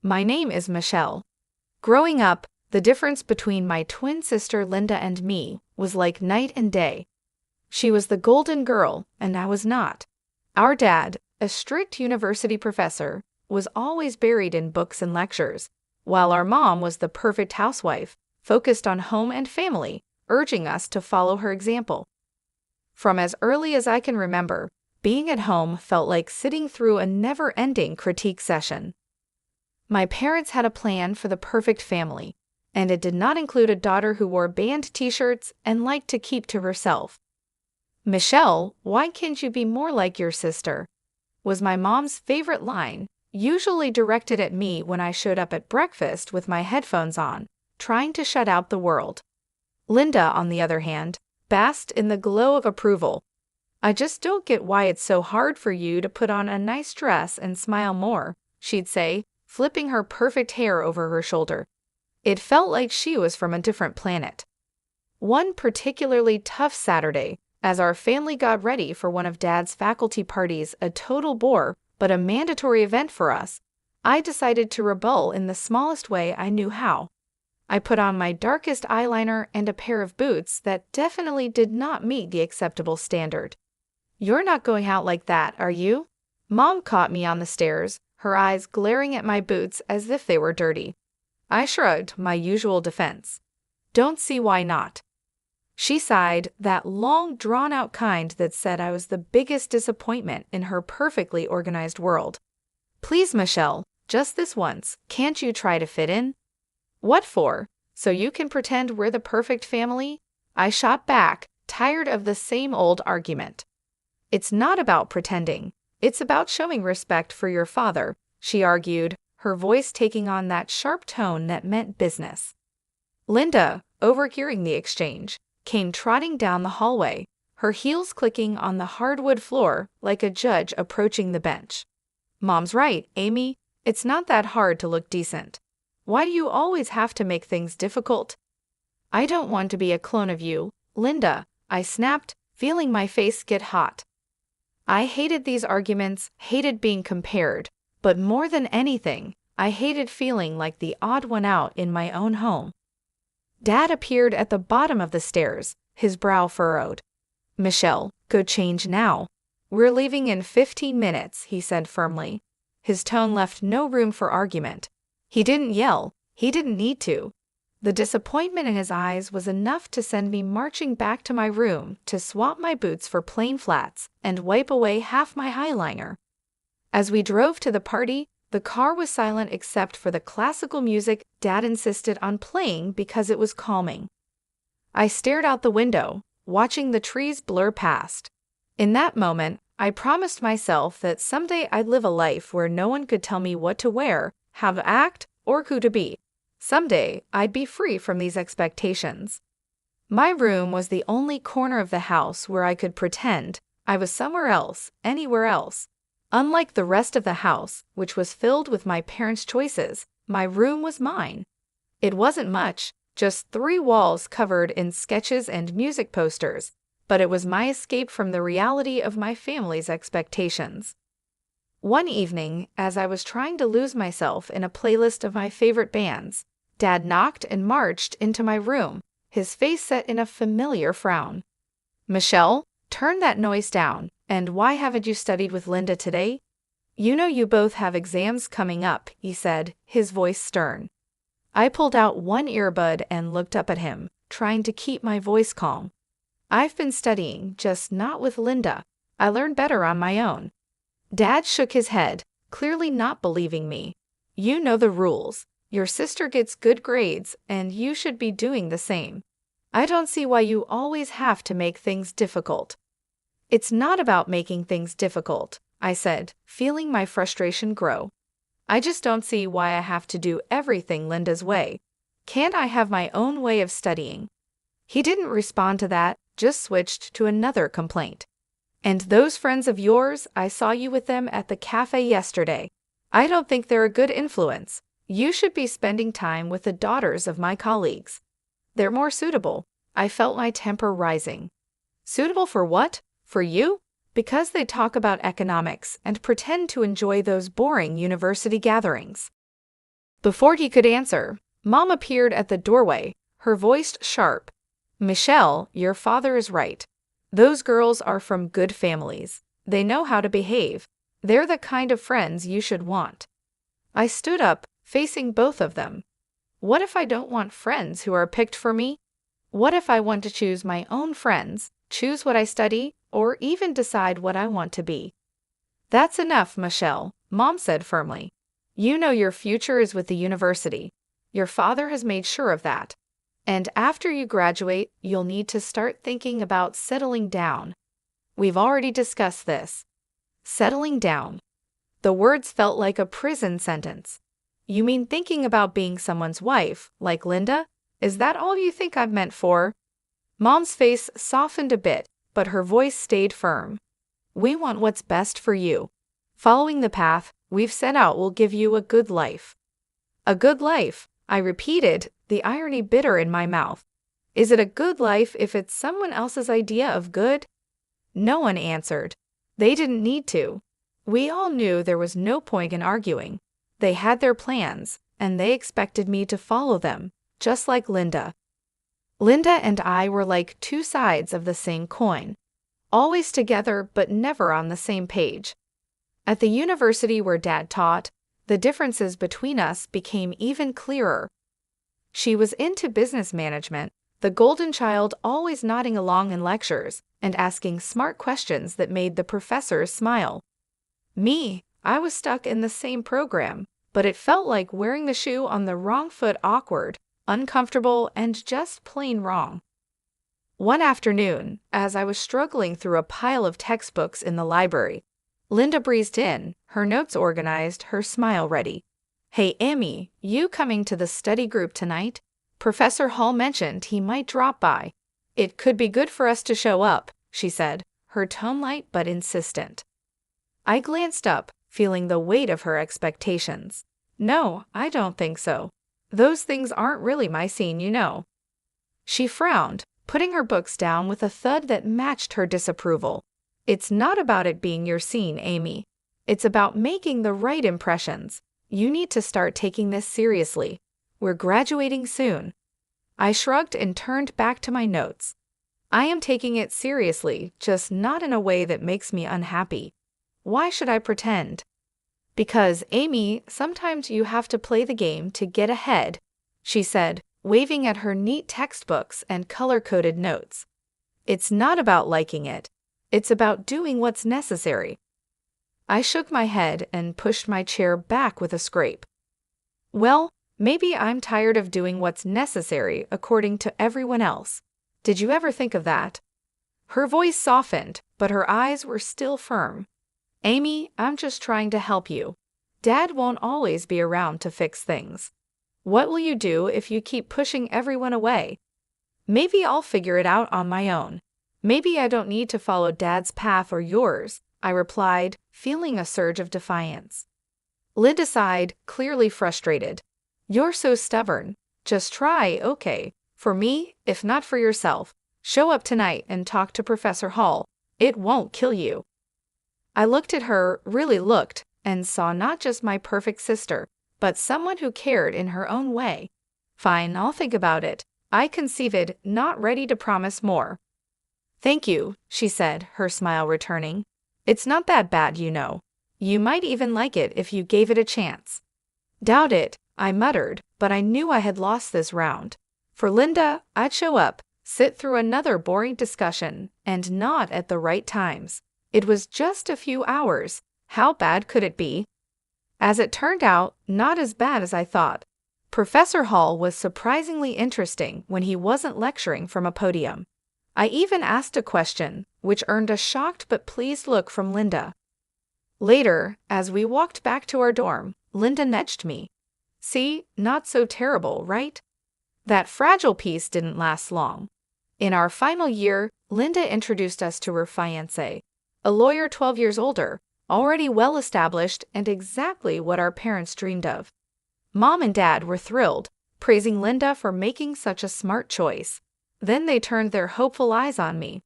My name is Michelle. Growing up, the difference between my twin sister Linda and me was like night and day. She was the golden girl, and I was not. Our dad, a strict university professor, was always buried in books and lectures, while our mom was the perfect housewife, focused on home and family, urging us to follow her example. From as early as I can remember, being at home felt like sitting through a never-ending critique session. My parents had a plan for the perfect family, and it did not include a daughter who wore band t-shirts and liked to keep to herself. "Michelle, why can't you be more like your sister?" was my mom's favorite line, usually directed at me when I showed up at breakfast with my headphones on, trying to shut out the world. Linda, on the other hand, basked in the glow of approval. "I just don't get why it's so hard for you to put on a nice dress and smile more," she'd say, flipping her perfect hair over her shoulder. It felt like she was from a different planet. One particularly tough Saturday, as our family got ready for one of Dad's faculty parties, a total bore but a mandatory event for us, I decided to rebel in the smallest way I knew how. I put on my darkest eyeliner and a pair of boots that definitely did not meet the acceptable standard. "You're not going out like that, are you?" Mom caught me on the stairs, her eyes glaring at my boots as if they were dirty. I shrugged, my usual defense. "Don't see why not." She sighed, that long, drawn-out kind that said I was the biggest disappointment in her perfectly organized world. "Please, Michelle, just this once, can't you try to fit in?" "What for? So you can pretend we're the perfect family?" I shot back, tired of the same old argument. "It's not about pretending. It's about showing respect for your father," she argued, her voice taking on that sharp tone that meant business. Linda, overhearing the exchange, came trotting down the hallway, her heels clicking on the hardwood floor like a judge approaching the bench. "Mom's right, Amy. It's not that hard to look decent. Why do you always have to make things difficult?" "I don't want to be a clone of you, Linda," I snapped, feeling my face get hot. I hated these arguments, hated being compared, but more than anything, I hated feeling like the odd one out in my own home. Dad appeared at the bottom of the stairs, his brow furrowed. "Michelle, go change now. We're leaving in 15 minutes, he said firmly. His tone left no room for argument. He didn't yell, he didn't need to. The disappointment in his eyes was enough to send me marching back to my room to swap my boots for plain flats and wipe away half my eyeliner. As we drove to the party, the car was silent except for the classical music Dad insisted on playing because it was calming. I stared out the window, watching the trees blur past. In that moment, I promised myself that someday I'd live a life where no one could tell me what to wear, how to act, or who to be. Someday, I'd be free from these expectations. My room was the only corner of the house where I could pretend I was somewhere else, anywhere else. Unlike the rest of the house, which was filled with my parents' choices, my room was mine. It wasn't much, just 3 walls covered in sketches and music posters, but it was my escape from the reality of my family's expectations. One evening, as I was trying to lose myself in a playlist of my favorite bands, Dad knocked and marched into my room, his face set in a familiar frown. "Michelle, turn that noise down, and why haven't you studied with Linda today? You know you both have exams coming up," he said, his voice stern. I pulled out one earbud and looked up at him, trying to keep my voice calm. "I've been studying, just not with Linda. I learn better on my own." Dad shook his head, clearly not believing me. "You know the rules. Your sister gets good grades, and you should be doing the same. I don't see why you always have to make things difficult." "It's not about making things difficult," I said, feeling my frustration grow. "I just don't see why I have to do everything Linda's way. Can't I have my own way of studying?" He didn't respond to that, just switched to another complaint. "And those friends of yours, I saw you with them at the cafe yesterday. I don't think they're a good influence. You should be spending time with the daughters of my colleagues. They're more suitable." I felt my temper rising. "Suitable for what? For you?" "Because they talk about economics and pretend to enjoy those boring university gatherings." Before he could answer, Mom appeared at the doorway, her voice sharp. Michelle, your father is right. Those girls are from good families. They know how to behave. They're the kind of friends you should want. I stood up, facing both of them. What if I don't want friends who are picked for me? What if I want to choose my own friends, choose what I study, or even decide what I want to be? That's enough, Michelle, Mom said firmly. You know your future is with the university. Your father has made sure of that. And after you graduate, you'll need to start thinking about settling down. We've already discussed this. Settling down. The words felt like a prison sentence. You mean thinking about being someone's wife, like Linda? Is that all you think I've meant for? Mom's face softened a bit, but her voice stayed firm. We want what's best for you. Following the path we've set out will give you a good life. A good life, I repeated, the irony bitter in my mouth. Is it a good life if it's someone else's idea of good? No one answered. They didn't need to. We all knew there was no point in arguing. They had their plans, and they expected me to follow them, just like Linda. Linda and I were like two sides of the same coin, always together but never on the same page. At the university where Dad taught, the differences between us became even clearer. She was into business management, the golden child always nodding along in lectures and asking smart questions that made the professors smile. Me, I was stuck in the same program, but it felt like wearing the shoe on the wrong foot, awkward, uncomfortable, and just plain wrong. One afternoon, as I was struggling through a pile of textbooks in the library, Linda breezed in, her notes organized, her smile ready. Hey, Amy, you coming to the study group tonight? Professor Hall mentioned he might drop by. It could be good for us to show up, she said, her tone light but insistent. I glanced up, feeling the weight of her expectations. No, I don't think so. Those things aren't really my scene, you know. She frowned, putting her books down with a thud that matched her disapproval. It's not about it being your scene, Amy. It's about making the right impressions. You need to start taking this seriously. We're graduating soon. I shrugged and turned back to my notes. I am taking it seriously, just not in a way that makes me unhappy. Why should I pretend? Because, Amy, sometimes you have to play the game to get ahead, she said, waving at her neat textbooks and color-coded notes. It's not about liking it. It's about doing what's necessary. I shook my head and pushed my chair back with a scrape. Well, maybe I'm tired of doing what's necessary according to everyone else. Did you ever think of that? Her voice softened, but her eyes were still firm. Amy, I'm just trying to help you. Dad won't always be around to fix things. What will you do if you keep pushing everyone away? Maybe I'll figure it out on my own. Maybe I don't need to follow Dad's path or yours, I replied, feeling a surge of defiance. Linda sighed, clearly frustrated. You're so stubborn. Just try, okay. For me, if not for yourself, show up tonight and talk to Professor Hall. It won't kill you. I looked at her, really looked, and saw not just my perfect sister, but someone who cared in her own way. Fine, I'll think about it, I conceded, not ready to promise more. Thank you, she said, her smile returning. It's not that bad, you know. You might even like it if you gave it a chance. Doubt it, I muttered, but I knew I had lost this round. For Linda, I'd show up, sit through another boring discussion, and not at the right times. It was just a few hours. How bad could it be? As it turned out, not as bad as I thought. Professor Hall was surprisingly interesting when he wasn't lecturing from a podium. I even asked a question, which earned a shocked but pleased look from Linda. Later, as we walked back to our dorm, Linda nudged me. See, not so terrible, right? That fragile piece didn't last long. In our final year, Linda introduced us to her fiancé, a lawyer 12 years older, already well established and exactly what our parents dreamed of. Mom and Dad were thrilled, praising Linda for making such a smart choice. Then they turned their hopeful eyes on me.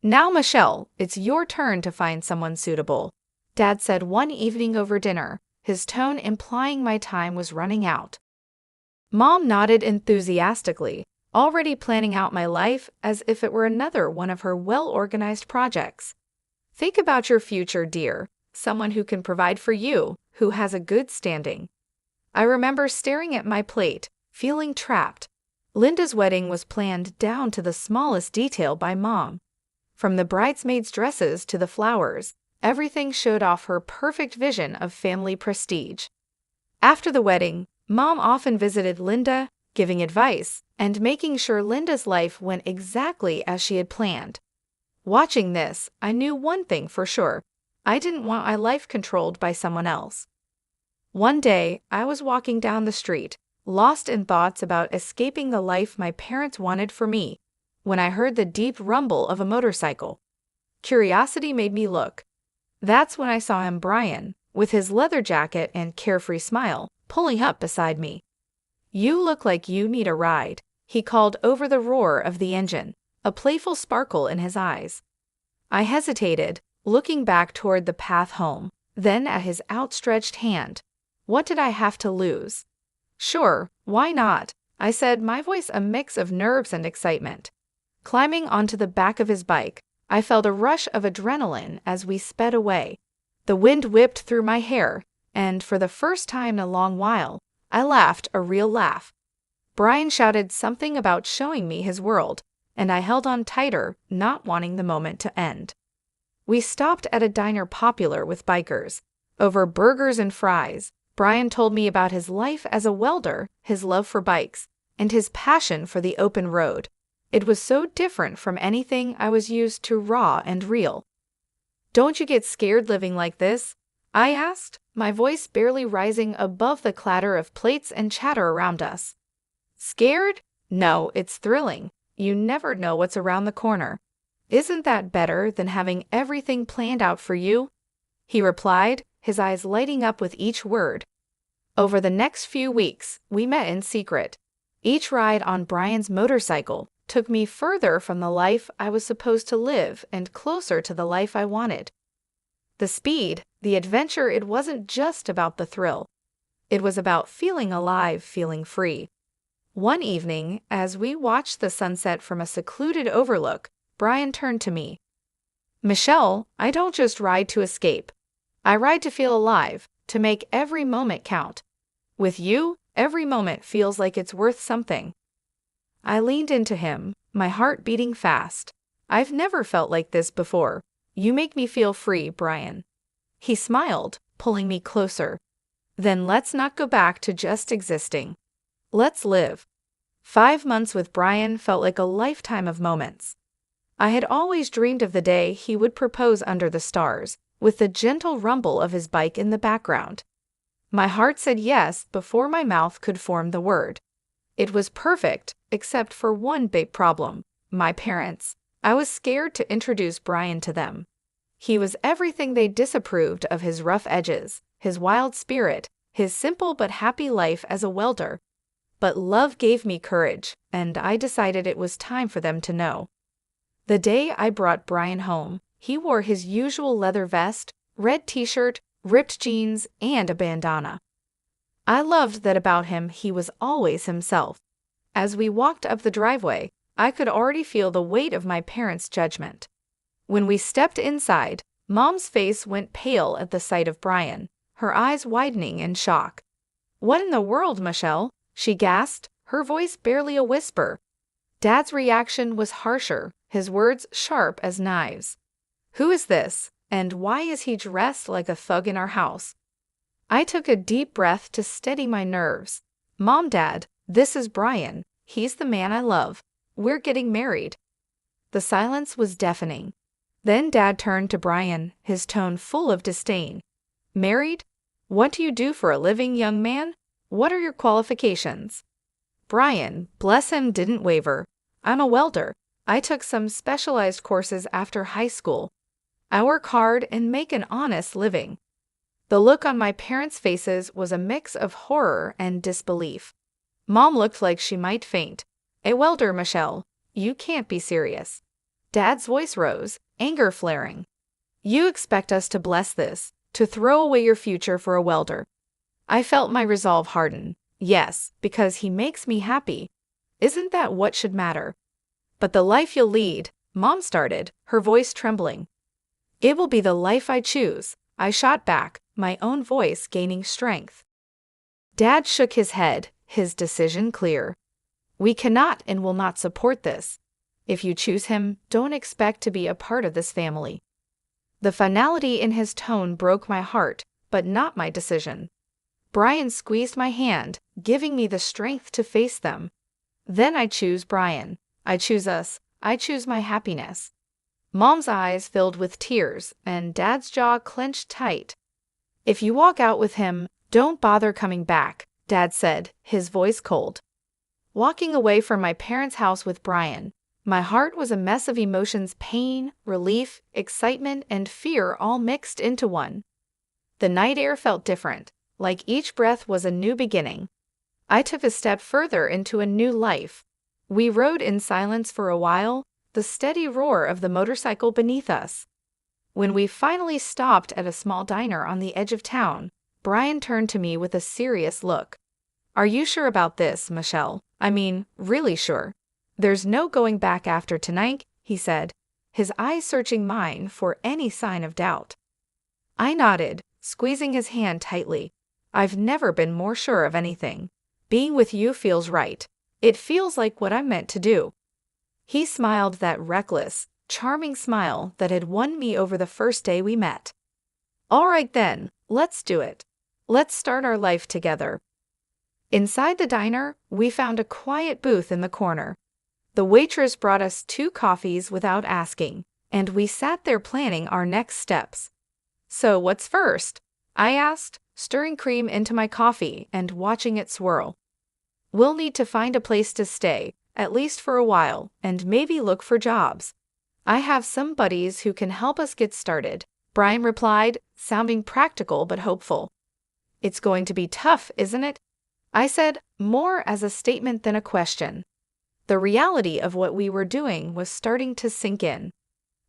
Now, Michelle, it's your turn to find someone suitable, Dad said one evening over dinner, his tone implying my time was running out. Mom nodded enthusiastically, already planning out my life as if it were another one of her well-organized projects. Think about your future, dear, someone who can provide for you, who has a good standing. I remember staring at my plate, feeling trapped. Linda's wedding was planned down to the smallest detail by Mom. From the bridesmaids' dresses to the flowers, everything showed off her perfect vision of family prestige. After the wedding, Mom often visited Linda, giving advice and making sure Linda's life went exactly as she had planned. Watching this, I knew one thing for sure. I didn't want my life controlled by someone else. One day, I was walking down the street, lost in thoughts about escaping the life my parents wanted for me, when I heard the deep rumble of a motorcycle. Curiosity made me look. That's when I saw him, Brian, with his leather jacket and carefree smile, pulling up beside me. "You look like you need a ride," he called over the roar of the engine, a playful sparkle in his eyes. I hesitated, looking back toward the path home, then at his outstretched hand. What did I have to lose? "Sure, why not?" I said, my voice a mix of nerves and excitement. Climbing onto the back of his bike, I felt a rush of adrenaline as we sped away. The wind whipped through my hair, and for the first time in a long while, I laughed a real laugh. Brian shouted something about showing me his world, and I held on tighter, not wanting the moment to end. We stopped at a diner popular with bikers. Over burgers and fries, Brian told me about his life as a welder, his love for bikes, and his passion for the open road. It was so different from anything I was used to, raw and real. "Don't you get scared living like this?" I asked, my voice barely rising above the clatter of plates and chatter around us. "Scared? No, it's thrilling. You never know what's around the corner. Isn't that better than having everything planned out for you?" he replied, his eyes lighting up with each word. Over the next few weeks, we met in secret. Each ride on Brian's motorcycle took me further from the life I was supposed to live and closer to the life I wanted. The speed, the adventure, it wasn't just about the thrill. It was about feeling alive, feeling free. One evening, as we watched the sunset from a secluded overlook, Brian turned to me. "Michelle, I don't just ride to escape. I ride to feel alive, to make every moment count. With you, every moment feels like it's worth something." I leaned into him, my heart beating fast. "I've never felt like this before. You make me feel free, Brian." He smiled, pulling me closer. "Then let's not go back to just existing. Let's live." 5 months with Brian felt like a lifetime of moments. I had always dreamed of the day he would propose under the stars, with the gentle rumble of his bike in the background. My heart said yes before my mouth could form the word. It was perfect, except for one big problem: my parents. I was scared to introduce Brian to them. He was everything they disapproved of: his rough edges, his wild spirit, his simple but happy life as a welder. But love gave me courage, and I decided it was time for them to know. The day I brought Brian home, he wore his usual leather vest, red t-shirt, ripped jeans, and a bandana. I loved that about him. He was always himself. As we walked up the driveway, I could already feel the weight of my parents' judgment. When we stepped inside, Mom's face went pale at the sight of Brian, her eyes widening in shock. "What in the world, Michelle?" she gasped, her voice barely a whisper. Dad's reaction was harsher, his words sharp as knives. "Who is this, and why is he dressed like a thug in our house?" I took a deep breath to steady my nerves. "Mom, Dad, this is Brian. He's the man I love. We're getting married." The silence was deafening. Then Dad turned to Brian, his tone full of disdain. "Married? What do you do for a living, young man? What are your qualifications?" Brian, bless him, didn't waver. "I'm a welder. I took some specialized courses after high school. I work hard and make an honest living." The look on my parents' faces was a mix of horror and disbelief. Mom looked like she might faint. "A welder, Michelle? You can't be serious." Dad's voice rose, anger flaring. "You expect us to bless this, to throw away your future for a welder? I felt my resolve harden. Yes, because he makes me happy. Isn't that what should matter? But the life you'll lead, Mom started, her voice trembling. It will be the life I choose, I shot back, my own voice gaining strength. Dad shook his head, his decision clear. We cannot and will not support this. If you choose him, don't expect to be a part of this family. The finality in his tone broke my heart, but not my decision. Brian squeezed my hand, giving me the strength to face them. Then I choose Brian. I choose us. I choose my happiness. Mom's eyes filled with tears, and Dad's jaw clenched tight. If you walk out with him, don't bother coming back, Dad said, his voice cold. Walking away from my parents' house with Brian, my heart was a mess of emotions: pain, relief, excitement, and fear all mixed into one. The night air felt different, like each breath was a new beginning. I took a step further into a new life. We rode in silence for a while, the steady roar of the motorcycle beneath us. When we finally stopped at a small diner on the edge of town, Brian turned to me with a serious look. Are you sure about this, Michelle? I mean, really sure. There's no going back after tonight, he said, his eyes searching mine for any sign of doubt. I nodded, squeezing his hand tightly. I've never been more sure of anything. Being with you feels right. It feels like what I'm meant to do. He smiled that reckless, charming smile that had won me over the first day we met. All right then, let's do it. Let's start our life together. Inside the diner, we found a quiet booth in the corner. The waitress brought us 2 coffees without asking, and we sat there planning our next steps. So what's first? I asked, stirring cream into my coffee and watching it swirl. We'll need to find a place to stay, at least for a while, and maybe look for jobs. I have some buddies who can help us get started, Brian replied, sounding practical but hopeful. It's going to be tough, isn't it? I said, more as a statement than a question. The reality of what we were doing was starting to sink in.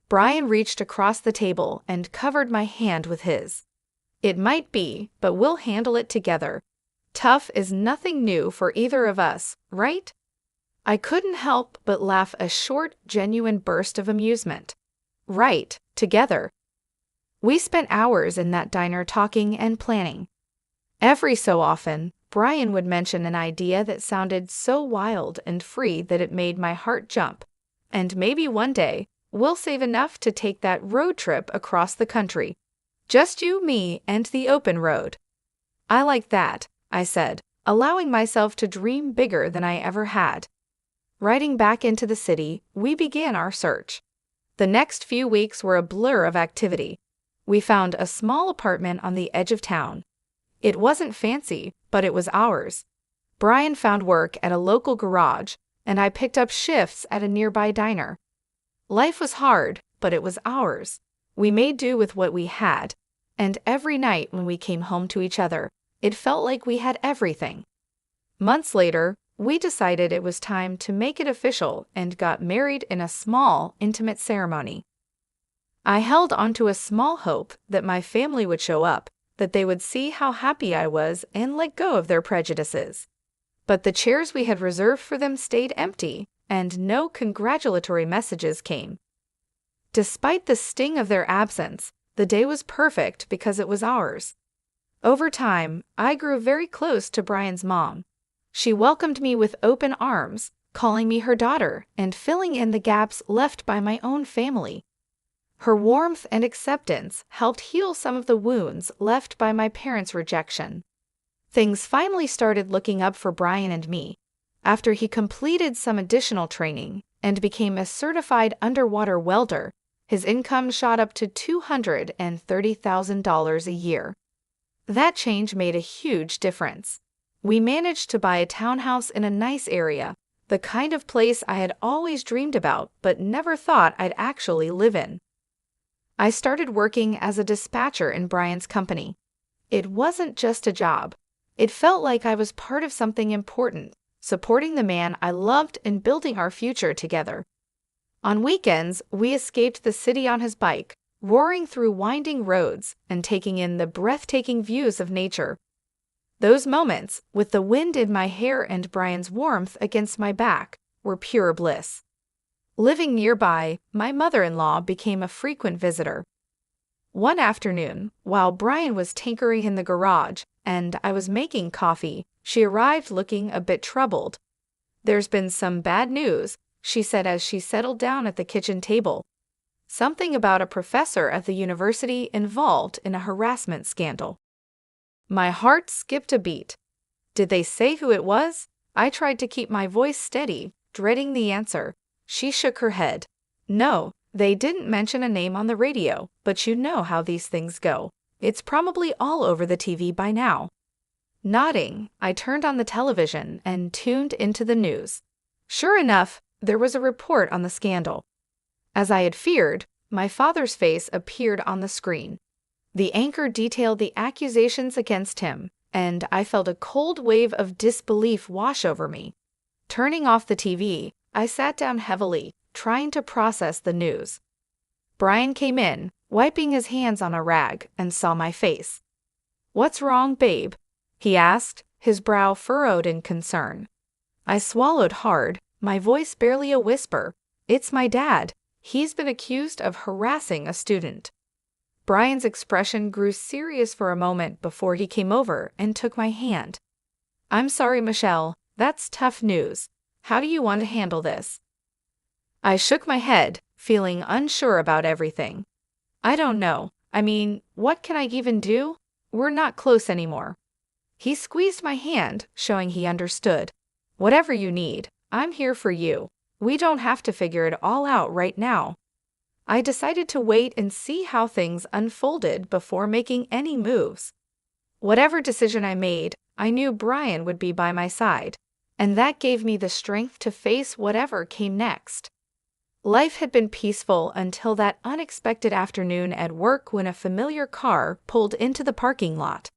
Brian reached across the table and covered my hand with his. It might be, but we'll handle it together. Tough is nothing new for either of us, right? I couldn't help but laugh, a short, genuine burst of amusement. Right, together. We spent hours in that diner talking and planning. Every so often, Brian would mention an idea that sounded so wild and free that it made my heart jump. And maybe one day, we'll save enough to take that road trip across the country. Just you, me, and the open road. I like that, I said, allowing myself to dream bigger than I ever had. Riding back into the city, we began our search. The next few weeks were a blur of activity. We found a small apartment on the edge of town. It wasn't fancy, but it was ours. Brian found work at a local garage, and I picked up shifts at a nearby diner. Life was hard, but it was ours. We made do with what we had, and every night when we came home to each other, it felt like we had everything. Months later, we decided it was time to make it official and got married in a small, intimate ceremony. I held onto a small hope that my family would show up, that they would see how happy I was and let go of their prejudices. But the chairs we had reserved for them stayed empty, and no congratulatory messages came. Despite the sting of their absence, the day was perfect because it was ours. Over time, I grew very close to Brian's mom. She welcomed me with open arms, calling me her daughter and filling in the gaps left by my own family. Her warmth and acceptance helped heal some of the wounds left by my parents' rejection. Things finally started looking up for Brian and me. After he completed some additional training and became a certified underwater welder, his income shot up to $230,000 a year. That change made a huge difference. We managed to buy a townhouse in a nice area, the kind of place I had always dreamed about but never thought I'd actually live in. I started working as a dispatcher in Brian's company. It wasn't just a job. It felt like I was part of something important, supporting the man I loved and building our future together. On weekends, we escaped the city on his bike, roaring through winding roads and taking in the breathtaking views of nature. Those moments, with the wind in my hair and Brian's warmth against my back, were pure bliss. Living nearby, my mother-in-law became a frequent visitor. One afternoon, while Brian was tinkering in the garage and I was making coffee, she arrived looking a bit troubled. "There's been some bad news," she said as she settled down at the kitchen table. "Something about a professor at the university involved in a harassment scandal." My heart skipped a beat. "Did they say who it was?" I tried to keep my voice steady, dreading the answer. She shook her head. "No, they didn't mention a name on the radio, but you know how these things go. It's probably all over the TV by now." Nodding, I turned on the television and tuned into the news. Sure enough, there was a report on the scandal. As I had feared, my father's face appeared on the screen. The anchor detailed the accusations against him, and I felt a cold wave of disbelief wash over me. Turning off the TV, I sat down heavily, trying to process the news. Brian came in, wiping his hands on a rag, and saw my face. "What's wrong, babe?" he asked, his brow furrowed in concern. I swallowed hard, my voice barely a whisper. "It's my dad. He's been accused of harassing a student." Brian's expression grew serious for a moment before he came over and took my hand. "I'm sorry, Michelle. That's tough news. How do you want to handle this?" I shook my head, feeling unsure about everything. "I don't know. I mean, what can I even do? We're not close anymore." He squeezed my hand, showing he understood. "Whatever you need, I'm here for you. We don't have to figure it all out right now." I decided to wait and see how things unfolded before making any moves. Whatever decision I made, I knew Brian would be by my side, and that gave me the strength to face whatever came next. Life had been peaceful until that unexpected afternoon at work when a familiar car pulled into the parking lot.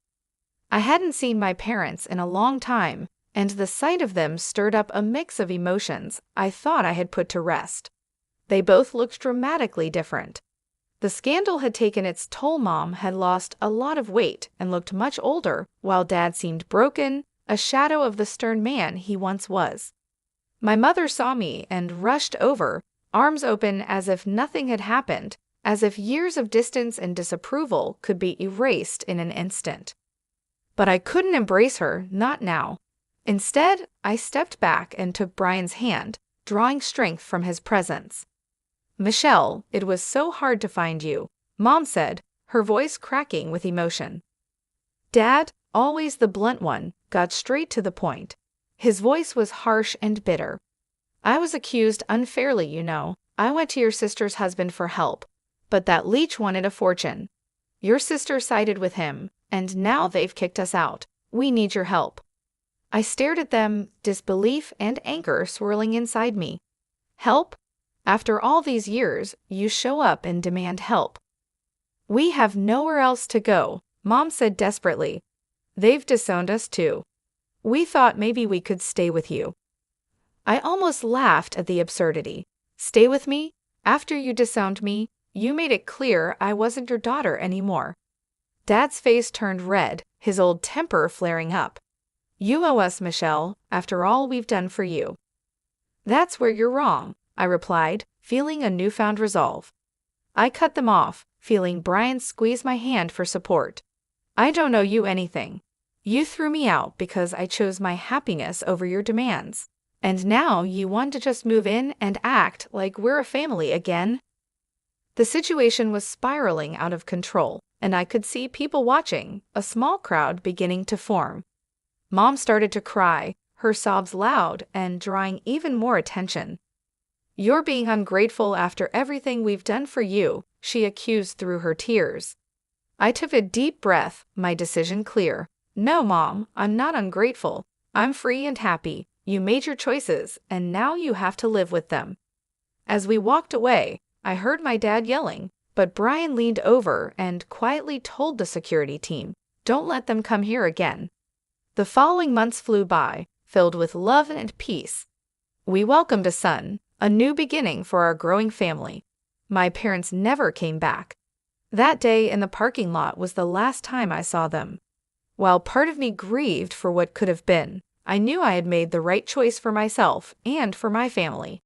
I hadn't seen my parents in a long time, and the sight of them stirred up a mix of emotions I thought I had put to rest. They both looked dramatically different. The scandal had taken its toll. Mom had lost a lot of weight and looked much older, while Dad seemed broken, a shadow of the stern man he once was. My mother saw me and rushed over, arms open as if nothing had happened, as if years of distance and disapproval could be erased in an instant. But I couldn't embrace her, not now. Instead, I stepped back and took Brian's hand, drawing strength from his presence. "Michelle, it was so hard to find you," Mom said, her voice cracking with emotion. Dad, always the blunt one, got straight to the point. His voice was harsh and bitter. "I was accused unfairly, you know. I went to your sister's husband for help, but that leech wanted a fortune. Your sister sided with him, and now they've kicked us out. We need your help." I stared at them, disbelief and anger swirling inside me. "Help? After all these years, you show up and demand help." "We have nowhere else to go," Mom said desperately. "They've disowned us too. We thought maybe we could stay with you." I almost laughed at the absurdity. "Stay with me? After you disowned me, you made it clear I wasn't your daughter anymore." Dad's face turned red, his old temper flaring up. "You owe us, Michelle, after all we've done for you." "That's where you're wrong," I replied, feeling a newfound resolve. I cut them off, feeling Brian squeeze my hand for support. "I don't owe you anything. You threw me out because I chose my happiness over your demands. And now you want to just move in and act like we're a family again?" The situation was spiraling out of control, and I could see people watching, a small crowd beginning to form. Mom started to cry, her sobs loud and drawing even more attention. "You're being ungrateful after everything we've done for you," she accused through her tears. I took a deep breath, my decision clear. "No, Mom, I'm not ungrateful. I'm free and happy. You made your choices, and now you have to live with them." As we walked away, I heard my dad yelling, but Brian leaned over and quietly told the security team, "Don't let them come here again." The following months flew by, filled with love and peace. We welcomed a son, a new beginning for our growing family. My parents never came back. That day in the parking lot was the last time I saw them. While part of me grieved for what could have been, I knew I had made the right choice for myself and for my family.